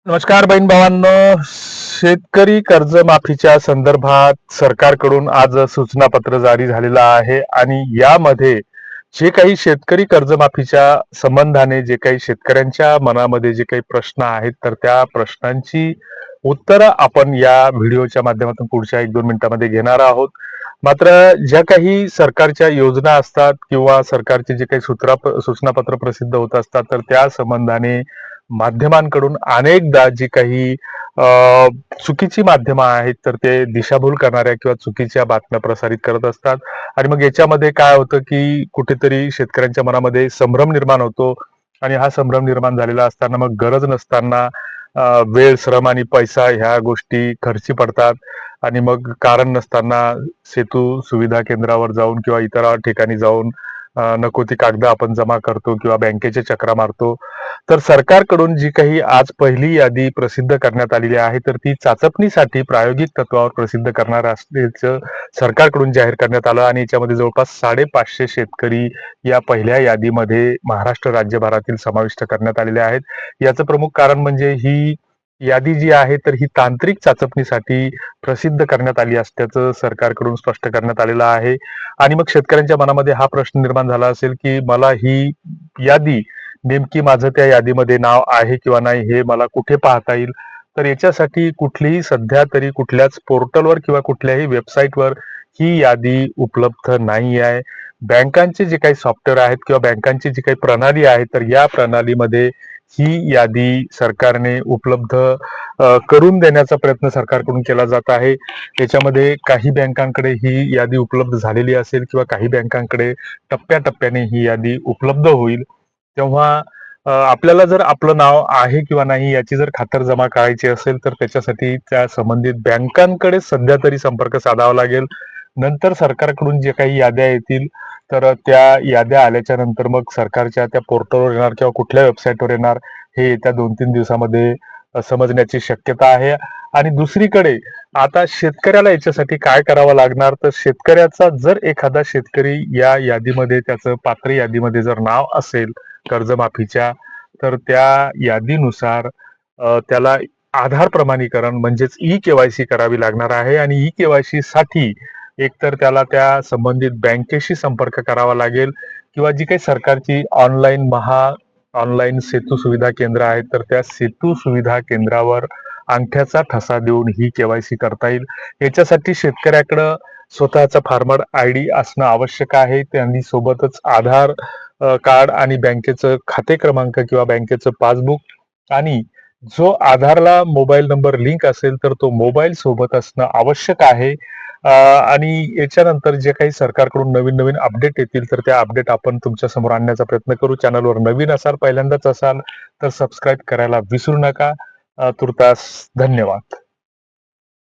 नमस्कार बहीण भावांनो. शेतकरी कर्जमाफीच्या संदर्भात सरकारकडून आज सूचनापत्र जारी झालेलं आहे आणि यामध्ये जे काही शेतकरी कर्जमाफीच्या संबंधाने जे काही शेतकऱ्यांच्या मनामध्ये जे काही प्रश्न आहेत तर त्या प्रश्नांची उत्तरं आपण या व्हिडिओच्या माध्यमातून पुढच्या 1-2 मिनिटांमध्ये घेणार आहोत. मात्र ज्या काही सरकारच्या योजना असतात किंवा सरकारचे जे काही सूचनापत्र प्रसिद्ध होत असतात तर त्या संबंधाने माध्यमांकडून अनेकदा जी काही चुकीची माध्यमं आहेत तर ते दिशाभूल करणाऱ्या किंवा चुकीच्या बातम्या प्रसारित करत असतात आणि मग याच्यामध्ये काय होतं की कुठेतरी शेतकऱ्यांच्या मनामध्ये संभ्रम निर्माण होतो आणि हा संभ्रम निर्माण झालेला असताना मग गरज नसताना वेळ, श्रम आणि पैसा ह्या गोष्टी खर्ची पडतात आणि मग कारण नसताना सेतू सुविधा केंद्रावर जाऊन किंवा इतर ठिकाणी जाऊन नको ती कागद आपण जमा करतो किंवा बँकेचे चक्रा मारतो. तर सरकारकडून जी काही आज पहिली यादी प्रसिद्ध करण्यात आलेली आहे तर ती चाचपणीसाठी प्रायोगिक तत्वावर प्रसिद्ध करणार असल्याचं सरकारकडून जाहीर करण्यात आलं आणि याच्यामध्ये जवळपास 550 शेतकरी या पहिल्या यादीमध्ये महाराष्ट्र राज्यभरातील समाविष्ट करण्यात आलेले आहेत. याचं प्रमुख कारण म्हणजे ही यादी जी आहे तर ही तांत्रिक चाचपणीसाठी प्रसिद्ध करण्यात आली असल्याचं सरकारकडून स्पष्ट करण्यात आलेलं आहे. आणि मग शेतकऱ्यांच्या मनामध्ये हा प्रश्न निर्माण झाला असेल की मला ही यादी नेमकी माझं त्या यादीमध्ये नाव आहे किंवा नाही हे मला कुठे पाहता येईल. तर याच्यासाठी कुठलीही सध्या तरी कुठल्याच पोर्टलवर किंवा कुठल्याही वेबसाईटवर ही यादी उपलब्ध नाही आहे. बँकांचे जे काही सॉफ्टवेअर आहेत किंवा बँकांची जी काही प्रणाली आहे तर या प्रणालीमध्ये ही यादी सरकारने उपलब्ध करून देण्याचा प्रयत्न सरकारकडून केला जात आहे. याच्यामध्ये काही बँकांकडे ही यादी उपलब्ध झालेली असेल किंवा काही बँकांकडे टप्प्याटप्प्याने ही यादी उपलब्ध होईल. तेव्हा आपल्याला जर आपलं नाव आहे किंवा नाही याची जर खातरजमा करायची असेल तर त्याच्यासाठी त्या संबंधित बँकांकडे सध्या तरी संपर्क साधावा लागेल. नंतर सरकारकडून जे काही याद्या येतील तर त्या याद्या आल्याच्या नंतर मग सरकारच्या त्या पोर्टलवर येणार किंवा कुठल्या वेबसाईटवर येणार हे येत्या 2-3 दिवसामध्ये समजण्याची शक्यता आहे. आणि दुसरीकडे आता शेतकऱ्याला याच्यासाठी काय करावं लागणार तर शेतकऱ्याचा जर एखादा शेतकरी या यादीमध्ये त्याचं पात्र यादीमध्ये जर नाव असेल कर्जमाफीच्या तर त्या यादीनुसार त्याला आधार प्रमाणीकरण म्हणजेच ई-केवायसी करावी लागणार आहे आणि ई-केवायसी साठी एकतर त्याला त्या संबंधित बँकेशी संपर्क करावा लागेल किंवा जी काही सरकारची ऑनलाईन सेतू सुविधा केंद्र आहेत तर त्या सेतू सुविधा केंद्रावर अंगठ्याचा ठसा देऊन ही केवायसी करता येईल. याच्यासाठी शेतकऱ्याकडं स्वतःचा फार्मर आयडी असणं आवश्यक आहे. त्यांनी सोबतच आधार कार्ड आणि बँकेचं खाते क्रमांक किंवा बँकेचं पासबुक आणि जो आधारला मोबाईल नंबर लिंक असेल तर तो मोबाईल सोबत असणं आवश्यक आहे. आणि याच्यानंतर जे काही सरकारकडून नवीन नवीन अपडेट येतील तर त्या अपडेट आपण तुमच्या समोर आणण्याचा प्रयत्न करू. चॅनलवर नवीन असाल, पहिल्यांदाच असाल तर सबस्क्राईब करायला विसरू नका. तुर्तास धन्यवाद.